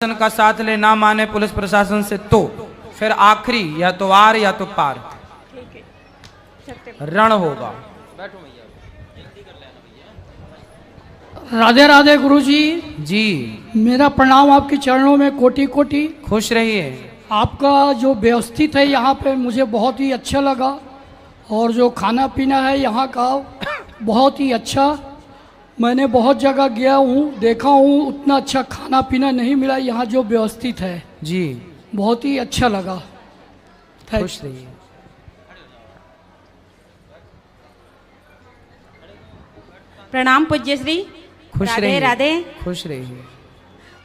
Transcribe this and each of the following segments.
प्रशासन का साथ ले ना माने पुलिस प्रशासन से तो फिर आखिरी या तो आर या तो पार रण होगा। राधे राधे गुरुजी जी मेरा प्रणाम आपके चरणों में कोटि कोटि। खुश रहिए। आपका जो व्यवस्थित है यहाँ पे मुझे बहुत ही अच्छा लगा और जो खाना पीना है यहाँ का बहुत ही अच्छा। मैंने बहुत जगह गया हूँ देखा हूँ उतना अच्छा खाना पीना नहीं मिला, यहाँ जो व्यवस्थित है जी बहुत ही अच्छा लगा। खुश रहिए। प्रणाम पूज्य श्री। खुश राधे रहिए। राधे। खुश रहिए।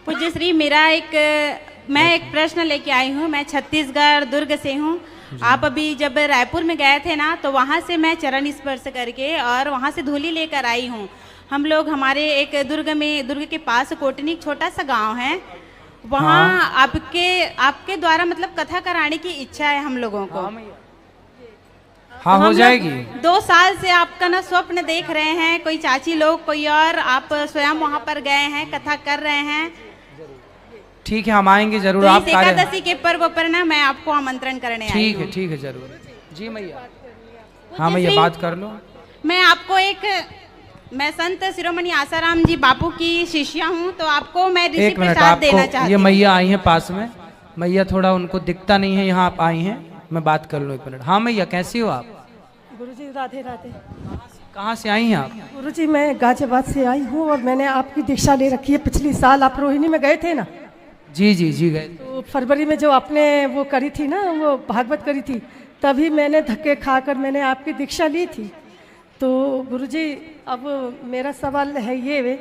पूज्य श्री मैं एक प्रश्न लेके आई हूँ। मैं छत्तीसगढ़ दुर्ग से हूँ। आप अभी जब रायपुर में गए थे ना तो वहाँ से मैं चरण स्पर्श करके और वहाँ से धूली लेकर आई हूँ। हम लोग हमारे एक दुर्ग के पास कोटनी एक छोटा सा गांव है, वहाँ आपके द्वारा मतलब कथा कराने की इच्छा है हम लोगों को। हाँ हो जाएगी। 2 साल से आपका ना स्वप्न देख रहे हैं, कोई चाची लोग कोई और, आप स्वयं वहाँ पर गए हैं, कथा कर रहे हैं। ठीक है हम आएंगे जरूर। तो आप इस एकादशी के पर्व पर ना मैं आपको आमंत्रण करने आई हूँ। ठीक है जरूर। जी मैया। हाँ मैया बात कर लो। मैं संत शिरोमणि आसाराम जी बापू की शिष्या हूँ, तो आपको मैं ऋषि एक मिनट प्रसाद देना आपको चाहती ये हूँ। मैया आई हैं पास में। मैया थोड़ा उनको दिखता नहीं है, यहाँ आप आई हैं, मैं बात कर लूँ 1 मिनट। हाँ मैया कैसी हो आप? गुरुजी राधे राधे। कहाँ से आई हैं आप? गुरुजी मैं गाजियाबाद से आई हूँ और मैंने आपकी दीक्षा ले रखी है। पिछली साल आप रोहिणी में गए थे ना? जी गए। तो फरवरी में जो आपने वो करी थी ना, वो भागवत करी थी, तभी मैंने धक्के खाकर मैंने आपकी दीक्षा ली थी। तो गुरुजी अब मेरा सवाल है ये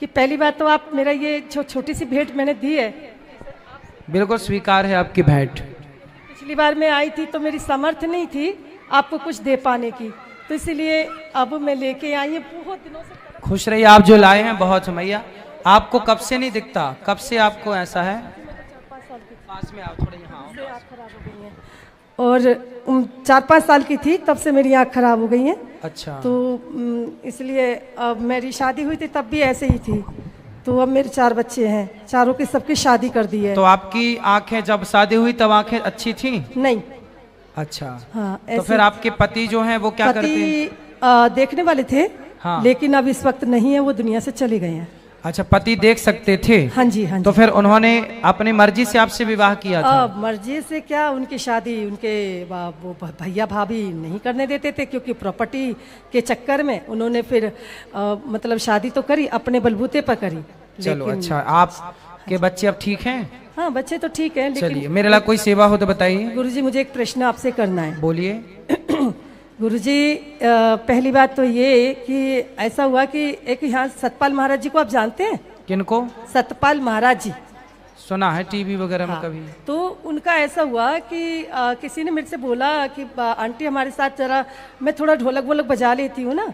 कि पहली बात तो आप मेरा ये जो छोटी सी भेंट मैंने दी है, बिल्कुल स्वीकार है आपकी भेंट। पिछली बार मैं आई थी तो मेरी सामर्थ्य नहीं थी आपको कुछ दे पाने की, तो इसीलिए अब मैं लेके आई हूँ। बहुत दिनों से खुश रहिए। आप जो लाए हैं बहुत मैया। आपको कब से नहीं दिखता? कब से आपको ऐसा है? 4-5 साल की पास में आप थोड़े यहाँ से आँख खराब हो गई है और 4-5 साल की थी तब से मेरी आँख खराब हो गई है। अच्छा। तो इसलिए अब मेरी शादी हुई थी तब भी ऐसे ही थी। तो अब मेरे 4 बच्चे हैं, चारों की सबकी शादी कर दी है। तो आपकी आंखें जब शादी हुई तब आंखें अच्छी थी? नहीं। अच्छा। हाँ तो फिर आपके पति जो हैं वो क्या करते हैं? देखने वाले थे। हाँ। लेकिन अब इस वक्त नहीं है, वो दुनिया से चले गए हैं। अच्छा पति देख सकते थे? हाँ जी हाँ जी। तो फिर उन्होंने अपनी मर्जी से आपसे विवाह किया था? मर्जी से क्या, उनकी शादी उनके वो भैया भाभी नहीं करने देते थे, क्योंकि प्रॉपर्टी के चक्कर में उन्होंने फिर मतलब शादी तो करी, अपने बलबूते पर करी। चलो अच्छा। आपके बच्चे अब ठीक हैं? हाँ बच्चे तो ठीक हैं। चलिए लेकिन मेरे लिए कोई सेवा हो तो बताइए। गुरुजी मुझे एक प्रश्न आपसे करना है। बोलिए। गुरुजी पहली बात तो ये कि ऐसा हुआ कि एक यहाँ सतपाल महाराज जी को आप जानते हैं? किनको? सतपाल महाराज जी। सुना है टीवी वगैरह में कभी। तो उनका ऐसा हुआ कि किसी ने मेरे से बोला कि आंटी हमारे साथ जरा, मैं थोड़ा ढोलक वोलक बजा लेती हूँ ना,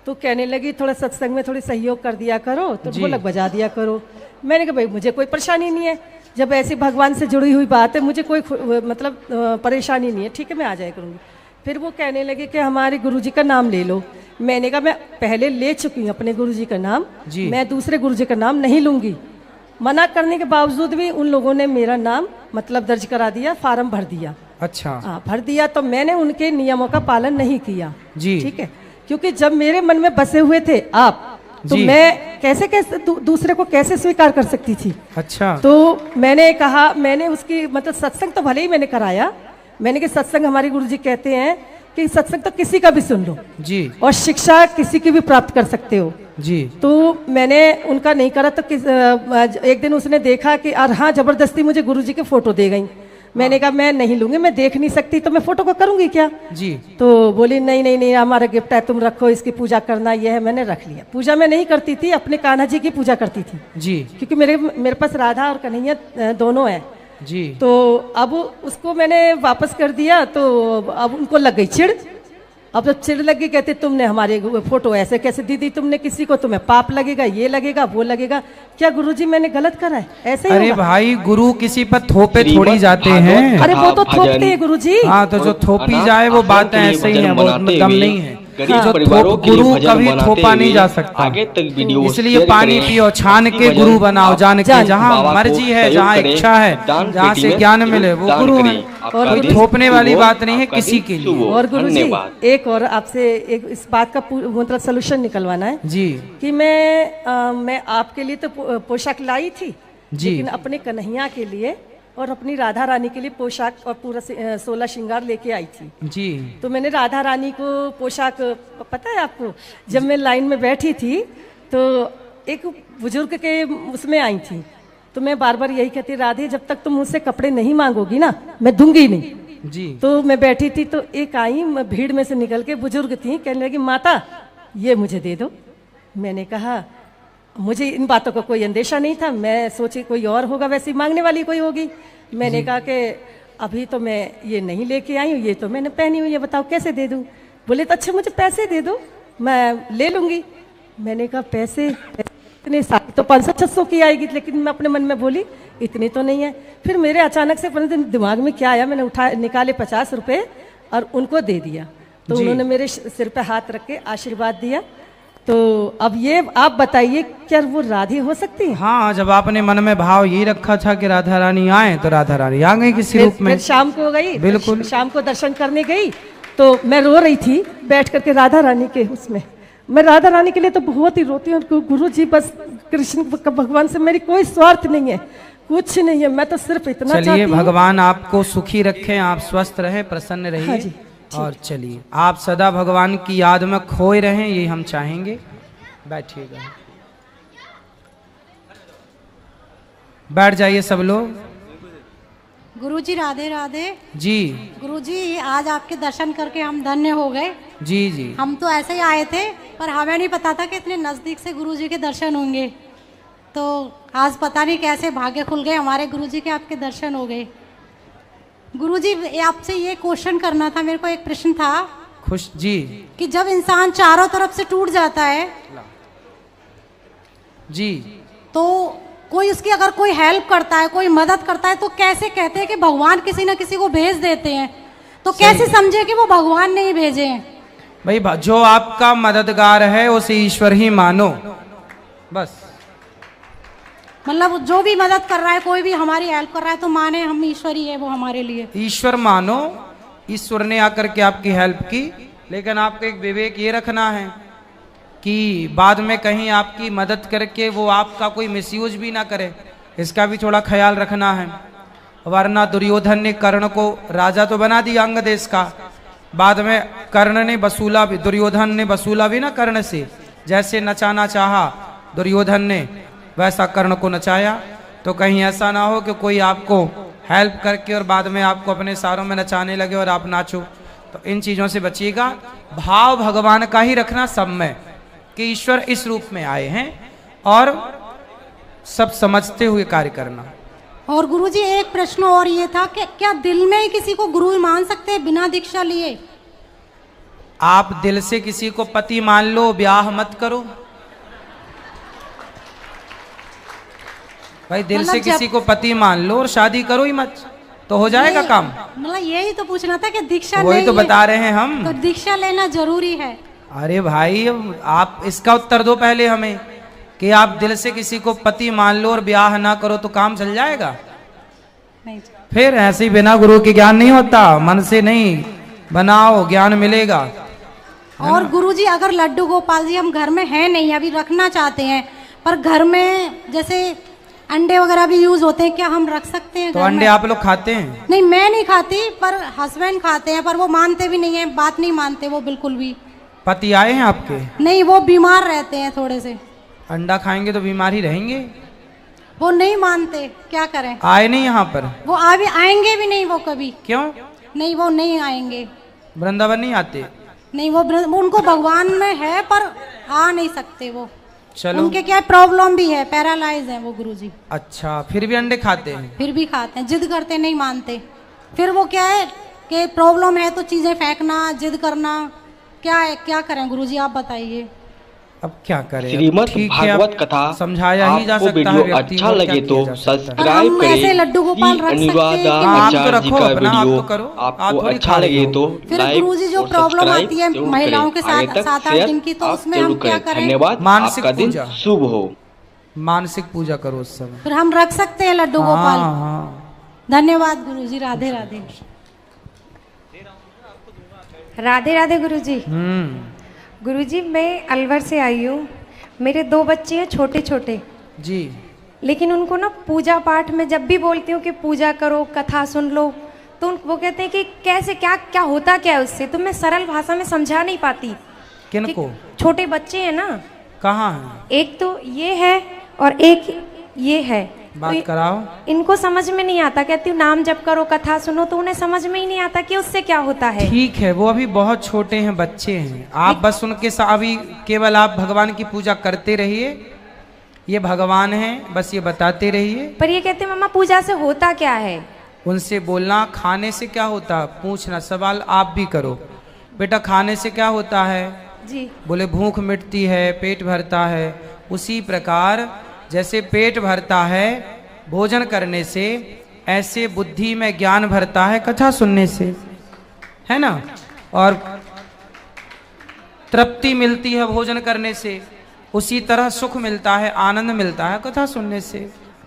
तो कहने लगी थोड़ा सत्संग में थोड़ी सहयोग कर दिया करो, तो ढोलक बजा दिया करो। मैंने कहा भाई मुझे कोई परेशानी नहीं है, जब ऐसी भगवान से जुड़ी हुई बात है मुझे कोई मतलब परेशानी नहीं है, ठीक है मैं आ जाया करूँगी। फिर वो कहने लगे कि हमारे गुरुजी का नाम ले लो। मैंने कहा मैं पहले ले चुकी हूँ अपने गुरुजी का नाम, मैं दूसरे गुरुजी का नाम नहीं लूंगी। मना करने के बावजूद भी उन लोगों ने मेरा नाम मतलब दर्ज करा दिया, फार्म भर दिया। अच्छा। हाँ भर दिया। तो मैंने उनके नियमों का पालन नहीं किया जी। ठीक है, क्योंकि जब मेरे मन में बसे हुए थे आप, तो मैं कैसे दूसरे को कैसे स्वीकार कर सकती थी। अच्छा। तो मैंने कहा, मैंने उसकी मतलब सत्संग तो भले ही मैंने कराया, मैंने कि सत्संग हमारे गुरुजी कहते हैं कि सत्संग तो किसी का भी सुन लो जी, और शिक्षा किसी की भी प्राप्त कर सकते हो जी। तो मैंने उनका नहीं करा। तो एक दिन उसने देखा कि हाँ जबरदस्ती मुझे गुरुजी की फोटो दे गई। मैंने कहा मैं नहीं लूंगी, मैं देख नहीं सकती, तो मैं फोटो को करूंगी क्या जी। तो बोली नहीं हमारा गिफ्ट है, तुम रखो, इसकी पूजा करना ये है। मैंने रख लिया। पूजा मैं नहीं करती थी, अपने कान्हा जी की पूजा करती थी जी, क्योंकि मेरे पास राधा और कन्हैया दोनों है जी। तो अब उसको मैंने वापस कर दिया, तो अब उनको लग गई चिढ़। अब जब चिढ़ लगी, कहते तुमने हमारे फोटो ऐसे कैसे दी दी तुमने किसी को, तुम्हें पाप लगेगा, ये लगेगा वो लगेगा। क्या गुरुजी मैंने गलत करा है? ऐसे ही अरे भाई गुरु किसी पर थोपे थोड़ी जाते हैं। अरे वो तो थोपते हैं गुरुजी। हाँ तो जो थोपी जाए वो बातें ऐसे ही है, वो दम नहीं है। जो गुरु कभी थोपा नहीं जा सकता, आगे तक वीडियो इसलिए पानी पियो, छान के गुरु बनाओ, जान के जहाँ मर्जी है, जहाँ इच्छा है, जहाँ से ज्ञान मिले वो गुरु है। और थोपने वाली बात नहीं है किसी के लिए। और गुरु जी एक और आपसे एक इस बात का मतलब सोल्यूशन निकलवाना है जी, कि मैं आपके लिए तो पोशाक लाई थी जी, लेकिन अपने कन्हैया के लिए और अपनी राधा रानी के लिए पोशाक और पूरा 16 श्रृंगार लेके आई थी जी। तो मैंने राधा रानी को पोशाक, पता है आपको, जब मैं लाइन में बैठी थी तो एक बुजुर्ग के उसमें आई थी, तो मैं बार बार यही कहती, राधे जब तक तुम मुझसे कपड़े नहीं मांगोगी ना मैं दूंगी नहीं जी। तो मैं बैठी थी तो एक आई, भीड़ में से निकल के बुजुर्ग थी, कहने लगी माता ये मुझे दे दो। मैंने कहा मुझे इन बातों का कोई अंदेशा नहीं था, मैं सोची कोई और होगा, वैसी मांगने वाली कोई होगी। मैंने कहा कि अभी तो मैं ये नहीं लेके आई हूँ, ये तो मैंने पहनी हुई है, बताओ कैसे दे दूँ। बोले तो अच्छा मुझे पैसे दे दो मैं ले लूँगी। मैंने कहा पैसे इतने सारी तो 500-600 की आएगी, लेकिन मैं अपने मन में बोली इतनी तो नहीं है। फिर मेरे अचानक से दिमाग में क्या आया, मैंने निकाले 50 रुपये और उनको दे दिया। तो उन्होंने मेरे सिर पे हाथ रख के आशीर्वाद दिया। तो अब ये आप बताइए क्या वो राधे हो सकती है? हाँ, जब आपने मन में भाव यही रखा था कि राधा रानी आए तो राधा रानी आ गई किसी रूप में। फिर शाम को गई, बिल्कुल शाम को दर्शन करने गई तो मैं रो रही थी बैठ करके राधा रानी के उसमें। मैं राधा रानी के लिए तो बहुत ही रोती हूँ। गुरु जी बस कृष्ण भगवान से मेरी कोई स्वार्थ नहीं है, कुछ नहीं है, मैं तो सिर्फ इतना चाहती हूँ। चलिए भगवान आपको सुखी रखें, आप स्वस्थ रहे, प्रसन्न रहिए। हाँ जी, और चलिए आप सदा भगवान की याद में खोए रहें, यही हम चाहेंगे। बैठिएगा, बैठ जाइए सब लोग। गुरुजी राधे राधे जी। गुरुजी आज आपके दर्शन करके हम धन्य हो गए जी जी। हम तो ऐसे ही आए थे पर हमें नहीं पता था कि इतने नज़दीक से गुरुजी के दर्शन होंगे। तो आज पता नहीं कैसे भाग्य खुल गए हमारे, गुरुजी के आपके दर्शन हो गए। गुरुजी आपसे ये क्वेश्चन करना था, मेरे को एक प्रश्न था खुश जी, कि जब इंसान चारों तरफ से टूट जाता है जी, तो कोई उसकी अगर कोई हेल्प करता है, कोई मदद करता है, तो कैसे कहते हैं कि भगवान किसी न किसी को भेज देते हैं, तो कैसे समझे कि वो भगवान नहीं भेजे हैं? भाई जो आपका मददगार है उसे ईश्वर ही मानो, बस। मतलब जो भी मदद कर रहा है, कोई भी हमारी हेल्प कर रहा है तो माने हम ईश्वर ही है वो हमारे लिए। ईश्वर मानो, ईश्वर ने आकर के आपकी हेल्प की, लेकिन आपको एक विवेक ये रखना है कि बाद में कहीं आपकी मदद करके वो आपका कोई मिसयूज भी ना करे, इसका भी थोड़ा ख्याल रखना है। वरना दुर्योधन ने कर्ण को राजा तो बना दिया अंग देश का, बाद में कर्ण ने वसूला भी, दुर्योधन ने वसूला भी ना कर्ण से। जैसे नचाना चाहा दुर्योधन ने वैसा कर्ण को नचाया। तो कहीं ऐसा ना हो कि कोई आपको हेल्प करके और बाद में आपको अपने सारों में नचाने लगे और आप नाचो। तो इन चीज़ों से बचिएगा। भाव भगवान का ही रखना सब में, कि ईश्वर इस रूप में आए हैं, और सब समझते हुए कार्य करना। और गुरुजी एक प्रश्न और ये था कि क्या दिल में ही किसी को गुरु मान सकते हैं बिना दीक्षा लिए? आप दिल से किसी को पति मान लो, ब्याह मत करो भाई। दिल से किसी को पति मान लो और शादी करो ही मत, तो हो जाएगा काम। मतलब यही तो पूछना था कि दीक्षा वही तो बता रहे हैं हम, तो दीक्षा लेना जरूरी है। अरे भाई आप इसका उत्तर दो पहले हमें, कि आप दिल से किसी को पति मान लो और ब्याह ना करो तो काम चल जाएगा? नहीं। फिर ऐसे ही बिना गुरु के ज्ञान नहीं होता, मन से नहीं बनाओ ज्ञान मिलेगा। और गुरुजी अगर लड्डू गोपाल जी हम घर में है नहीं, अभी रखना चाहते हैं, पर घर में जैसे अंडे वगैरह भी यूज होते हैं, क्या हम रख सकते हैं? तो अंडे आप लोग खाते हैं? नहीं मैं नहीं खाती, पर हस्बैंड खाते हैं, पर वो मानते भी नहीं है, बात नहीं मानते वो बिल्कुल भी। पति आए हैं आपके? नहीं, वो बीमार रहते हैं थोड़े से। अंडा खाएंगे तो बीमार ही रहेंगे। वो नहीं मानते, क्या करें? आए नहीं यहाँ पर? वो अभी आएंगे भी नहीं वो कभी। क्यों? नहीं वो नहीं आएंगे, वृंदावन नहीं आते? नहीं वो उनको भगवान में है पर आ नहीं सकते वो। चलो उनके क्या प्रॉब्लम भी है, पैरालाइज है वो गुरुजी। अच्छा, फिर भी अंडे खाते हैं? फिर भी खाते हैं, जिद करते नहीं मानते। फिर वो क्या है कि प्रॉब्लम है तो चीजें फेंकना, जिद करना, क्या है, क्या करें गुरुजी आप बताइए। अब क्या करें, श्रीमद् ठीक है, भागवत अब कथा समझाया ही जा आपको सकता है वीडियो व्यक्ति अच्छा को, क्या लगे किया तो जा सकता है। सब्सक्राइब हम ऐसे करें। लड्डू गोपाल श्री रख सकते हैं अनुराधा कि आप तो आचार्य जी रखो का अपना, आप वीडियो तो करो, आप आपको थोड़ी अच्छा खा रही लगे हो। तो फिर लाइक गुरुजी जो और प्रॉब्लम सब्सक्राइब आती है जरूर महिलाओं करें। के आगे साथ तक 7-8 शेयर दिन की, तो आप उसमें जरूर हम क्या करें। करें? धन्यवाद। मानसिक आपका दिन पूजा। शुभ हो। मानसिक पूजा करो उस समय। फिर हम रख सकते हैं लड्डू गोपाल। हाँ हाँ, धन्यवाद गुरुजी, राधे राधे। राधे राधे गुरुजी। हम्म, गुरुजी मैं अलवर से आई हूँ। मेरे 2 बच्चे हैं छोटे छोटे, जी लेकिन उनको ना पूजा पाठ में जब भी बोलती हूँ कि पूजा करो, कथा सुन लो, तो वो कहते हैं कि कैसे, क्या क्या होता क्या है उससे, तो मैं सरल भाषा में समझा नहीं पाती। किनको? कि छोटे बच्चे हैं ना, कहाँ है? एक तो ये है और एक ये है, बात तो कराओ। इनको समझ में नहीं आता। कहती हूँ नाम जप करो, कथा सुनो, तो उन्हें समझ में ही नहीं आता कि उससे क्या होता है। ठीक है, वो अभी बहुत छोटे हैं, बच्चे हैं, आप बस उनके साथ अभी केवल आप भगवान की पूजा करते रहिए, ये भगवान हैं, बस ये बताते रहिए। पर ये कहते हैं मम्मा पूजा से होता क्या है। उनसे बोलना खाने से क्या होता, पूछना, सवाल आप भी करो, बेटा खाने से क्या होता है? जी बोले भूख मिटती है, पेट भरता है। उसी प्रकार जैसे पेट भरता है भोजन करने से, ऐसे बुद्धि में ज्ञान भरता है कथा सुनने से, है ना, और तृप्ति मिलती है भोजन करने से, उसी तरह सुख मिलता है, आनंद मिलता है कथा सुनने से।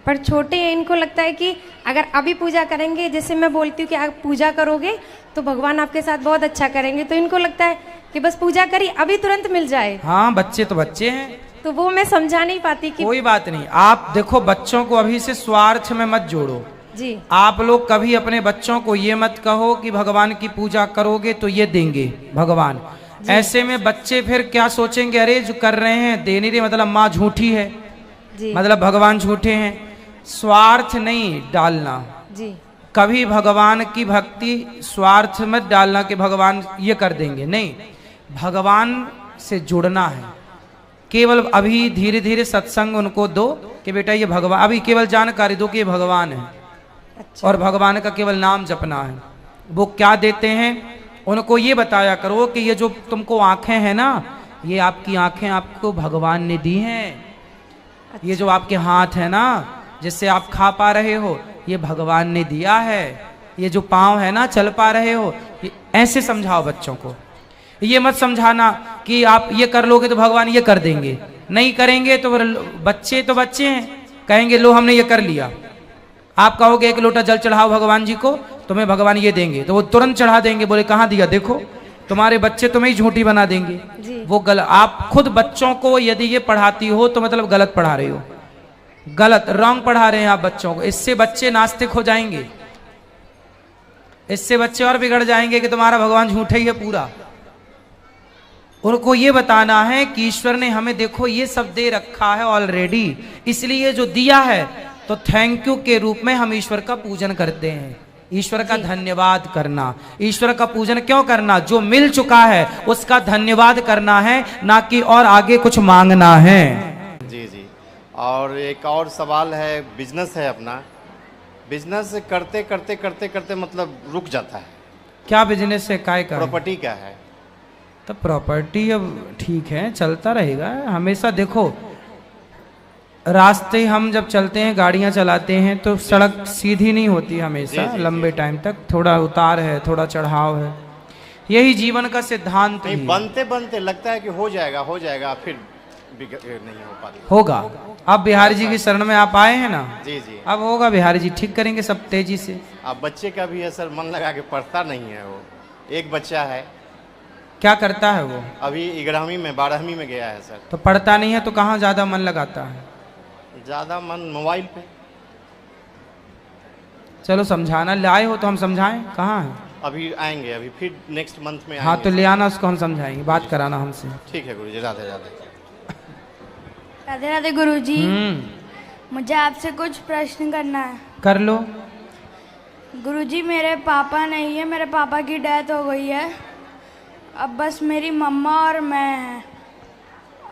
पर छोटे हैं, इनको लगता है कि अगर अभी पूजा करेंगे, जैसे मैं बोलती हूँ कि आप पूजा करोगे तो भगवान आपके साथ बहुत अच्छा करेंगे, तो इनको लगता है कि बस पूजा करी अभी तुरंत मिल जाए। हाँ, बच्चे तो बच्चे हैं, तो वो मैं समझा नहीं पाती कि कोई बात नहीं। आप देखो बच्चों को अभी से स्वार्थ में मत जोड़ो। जी आप लोग कभी अपने बच्चों को ये मत कहो कि भगवान की पूजा करोगे तो ये देंगे भगवान। ऐसे में बच्चे फिर क्या सोचेंगे, अरे जो कर रहे हैं दे नहीं रहे, मतलब माँ झूठी है, जी मतलब भगवान झूठे हैं। स्वार्थ नहीं डालना, जी कभी भगवान की भक्ति स्वार्थ मत डालना कि भगवान ये कर देंगे, नहीं, भगवान से जुड़ना है। केवल अभी धीरे धीरे सत्संग उनको दो कि बेटा ये भगवान, अभी केवल जानकारी दो कि ये भगवान है। अच्छा। और भगवान का केवल नाम जपना है। वो क्या देते हैं उनको ये बताया करो कि ये जो तुमको आंखें हैं ना, ये आपकी आंखें आपको भगवान ने दी हैं। अच्छा। ये जो आपके हाथ है ना जिससे आप खा पा रहे हो, ये भगवान ने दिया है। ये जो पाँव है ना चल पा रहे हो, ऐसे समझाओ बच्चों को। ये मत समझाना कि आप ये कर लोगे तो भगवान ये कर देंगे, नहीं करेंगे तो बच्चे हैं, कहेंगे लो हमने ये कर लिया। आप कहोगे 1 लोटा जल चढ़ाओ भगवान जी को, तुम्हें भगवान ये देंगे, तो वो तुरंत चढ़ा देंगे, बोले कहाँ दिया देखो। तुम्हारे बच्चे तुम्हें ही झूठी बना देंगे। वो गलत, आप खुद बच्चों को यदि ये पढ़ाती हो तो मतलब गलत पढ़ा रहे हो, गलत रॉन्ग पढ़ा रहे हैं आप बच्चों को। इससे बच्चे नास्तिक हो जाएंगे, इससे बच्चे और बिगड़ जाएंगे कि तुम्हारा भगवान झूठा ही है पूरा। उनको ये बताना है कि ईश्वर ने हमें देखो ये सब दे रखा है ऑलरेडी, इसलिए जो दिया है तो थैंक यू के रूप में हम ईश्वर का पूजन करते हैं। ईश्वर का धन्यवाद करना, ईश्वर का पूजन क्यों करना, जो मिल चुका है उसका धन्यवाद करना है, ना कि और आगे कुछ मांगना है। जी जी। और एक और सवाल है, बिजनेस है अपना, बिजनेस करते करते करते करते मतलब रुक जाता है। क्या बिजनेस है, काय का प्रॉपर्टी का है? तो प्रॉपर्टी अब ठीक है चलता रहेगा हमेशा। देखो रास्ते हम जब चलते हैं, गाड़ियां चलाते हैं तो सड़क सीधी नहीं होती हमेशा, लंबे टाइम तक थोड़ा उतार है, थोड़ा चढ़ाव है, यही जीवन का सिद्धांत नहीं, ही। बनते बनते लगता है कि हो जाएगा, फिर नहीं हो पाता। होगा। अब बिहारी जी की शरण में आप आए हैं ना, जी जी, अब होगा, बिहारी जी ठीक करेंगे सब तेजी से। अब बच्चे का भी है सर, मन लगा के पढ़ता नहीं है वो। एक बच्चा है, क्या करता है वो? अभी 11वीं में 12वीं में गया है सर। तो पढ़ता नहीं है तो कहाँ ज्यादा मन लगाता है? ज्यादा मन मोबाइल पे। चलो समझाना लाए हो तो हम समझाएं, कहाँ है? अभी आएंगे, अभी फिर नेक्स्ट मंथ में आएंगे। हाँ तो ले आना उसको, हम समझाएंगे, बात कराना हमसे। ठीक है गुरुजी, राधे राधे। राधे राधे गुरुजी, मुझे आपसे कुछ प्रश्न करना है। कर लो। गुरुजी मेरे पापा नहीं है, मेरे पापा की डेथ हो गई है, अब बस मेरी मम्मा और मैं हैं।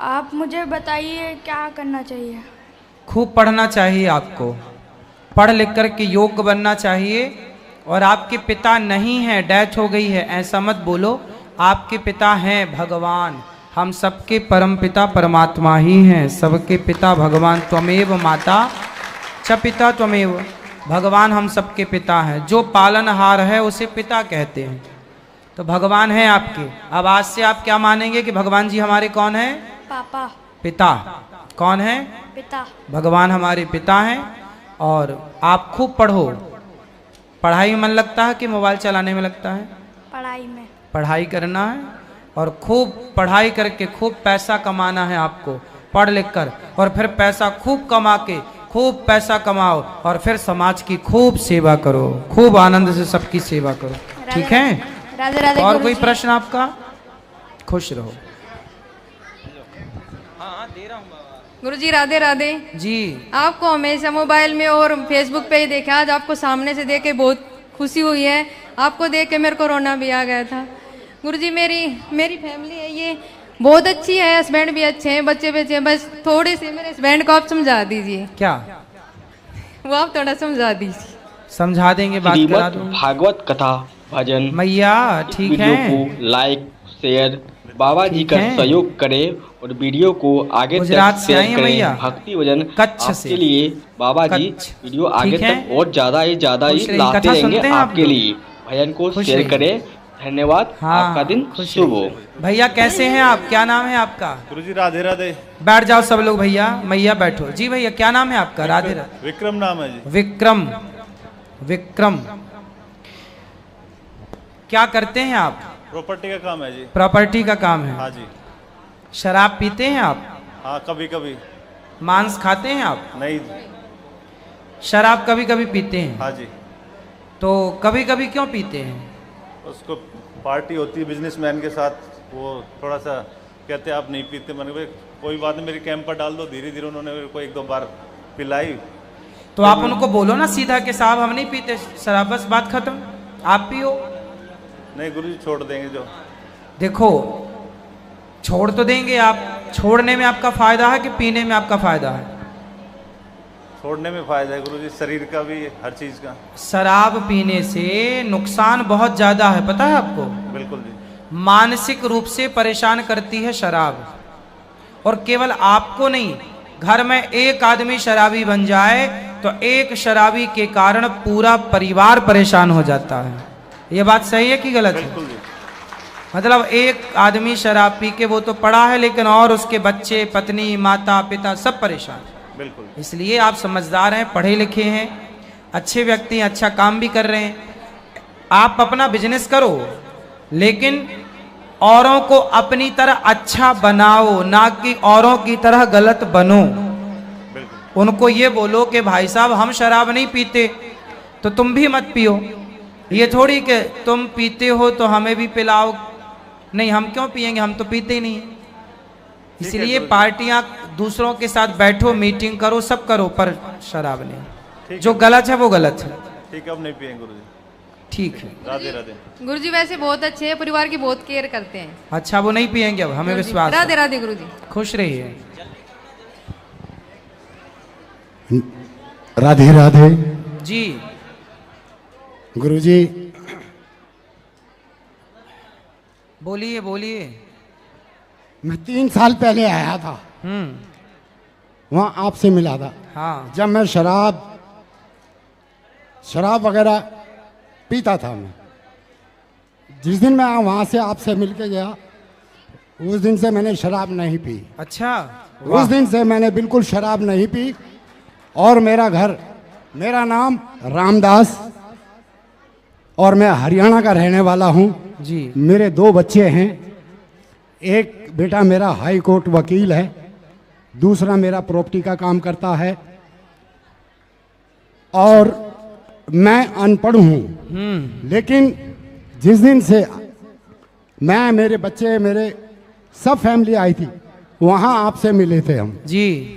आप मुझे बताइए क्या करना चाहिए। खूब पढ़ना चाहिए आपको, पढ़ लिख कर के योग्य बनना चाहिए। और आपके पिता नहीं हैं, डेथ हो गई है, ऐसा मत बोलो, आपके पिता हैं भगवान। हम सबके परम पिता परमात्मा ही हैं, सबके पिता भगवान त्वमेव माता च पिता त्वमेव। भगवान हम सबके पिता हैं, जो पालनहार है उसे पिता कहते हैं। तो भगवान है आपके। अब आज से आप क्या मानेंगे कि भगवान जी हमारे कौन है? पापा। पिता। कौन है? पिता। भगवान हमारे पिता हैं। और आप खूब पढ़ो। पढ़ाई में मन लगता है कि मोबाइल चलाने में लगता है? पढ़ाई में। पढ़ाई करना है और खूब पढ़ाई करके खूब पैसा कमाना है आपको, पढ़ लिख कर। और फिर पैसा खूब कमा के खूब पैसा कमाओ और फिर समाज की खूब सेवा करो, खूब आनंद से सबकी सेवा करो। ठीक है? राधे राधे। और कोई प्रश्न आपका? खुश रहो। गुरुजी राधे राधे जी। आपको हमेशा मोबाइल में और फेसबुक पे ही देखा, आज आपको सामने से देख के बहुत खुशी हुई है। आपको देख के मेरे को रोना भी आ गया था। गुरुजी मेरी फैमिली है ये बहुत अच्छी है, हस्बैंड भी अच्छे हैं, बच्चे भी अच्छे हैं, बस थोड़े से मेरे हस्बैंड को आप समझा दीजिए। क्या? वो आप थोड़ा समझा दीजिए। समझा देंगे, बात करा दूंगा। भागवत कथा भजन मैया ठीक है, वीडियो को लाइक शेयर बाबा जी का सहयोग करें और वीडियो को आगे तक शेयर करें। भक्ति भजन आपके लिए बाबा जी वीडियो आगे तक और ज्यादा ही लाते रहेंगे आपके लिए। भजन को शेयर करें। धन्यवाद। आपका दिन शुभ हो। भैया कैसे हैं आप? क्या नाम है आपका? गुरुजी राधे राधे। बैठ जाओ सब लोग। भैया मैया बैठो। जी भैया क्या नाम है आपका? राधे राधे। विक्रम नाम है जी। विक्रम। विक्रम क्या करते हैं आप? प्रॉपर्टी का काम है जी। प्रॉपर्टी का काम है। हाँ जी। शराब पीते हैं आप? हाँ कभी कभी। मांस खाते हैं आप? नहीं। शराब कभी कभी पीते हैं? हाँ जी। तो कभी कभी क्यों पीते हैं? उसको पार्टी होती है बिजनेसमैन के साथ, वो थोड़ा सा कहते हैं आप नहीं पीते। मैंने कहा कोई बात नहीं, मेरी कैंप पर डाल दो। धीरे धीरे उन्होंने मेरे को एक दो बार पिलाई। तो आप उनको बोलो ना सीधा कि साहब हम नहीं पीते शराब, बस बात खत्म, आप पियो। नहीं गुरुजी छोड़ देंगे। जो देखो छोड़ तो देंगे आप, छोड़ने में आपका फायदा है कि पीने में आपका फायदा है? छोड़ने में फायदा है गुरुजी, शरीर का भी हर चीज का। शराब पीने से नुकसान बहुत ज्यादा है, पता है आपको? बिल्कुल जी। मानसिक रूप से परेशान करती है शराब। और केवल आपको नहीं, घर में एक आदमी शराबी बन जाए तो एक शराबी के कारण पूरा परिवार परेशान हो जाता है। ये बात सही है कि गलत है? बिल्कुल जी। मतलब एक आदमी शराब पी के वो तो पड़ा है, लेकिन और उसके बच्चे, पत्नी, माता पिता सब परेशान। बिल्कुल। इसलिए आप समझदार हैं, पढ़े लिखे हैं, अच्छे व्यक्ति हैं, अच्छा काम भी कर रहे हैं। आप अपना बिजनेस करो, लेकिन औरों को अपनी तरह अच्छा बनाओ, ना कि औरों की तरह गलत बनो। उनको ये बोलो कि भाई साहब हम शराब नहीं पीते तो तुम भी मत पियो। ये थोड़ी कि तुम पीते हो तो हमें भी पिलाओ। नहीं, हम क्यों पिएंगे, हम तो पीते ही नहीं। इसलिए पार्टियां दूसरों के साथ बैठो, मीटिंग करो, सब करो, पर शराब नहीं। जो गलत है वो गलत है। ठीक है, अब नहीं पिएंगे गुरुजी। ठीक है। राधे राधे। गुरुजी वैसे बहुत अच्छे हैं, परिवार की बहुत केयर करते हैं। अच्छा, वो नहीं पिएंगे अब, हमें विश्वास। राधे राधे गुरुजी। खुश रहिए। राधे राधे जी। गुरुजी बोलिए बोलिए। मैं 3 साल पहले आया था, वहाँ आपसे मिला था। हाँ। जब मैं शराब वगैरह पीता था। मैं जिस दिन मैं वहाँ से आपसे मिल के गया, उस दिन से मैंने शराब नहीं पी। अच्छा। उस दिन से मैंने बिल्कुल शराब नहीं पी। और मेरा नाम रामदास और मैं हरियाणा का रहने वाला हूँ जी। मेरे 2 बच्चे हैं। एक बेटा मेरा हाई कोर्ट वकील है, दूसरा मेरा प्रॉपर्टी का काम करता है, और मैं अनपढ़ हूँ। लेकिन जिस दिन से मेरे बच्चे, मेरे सब फैमिली आई थी, वहाँ आपसे मिले थे हम जी।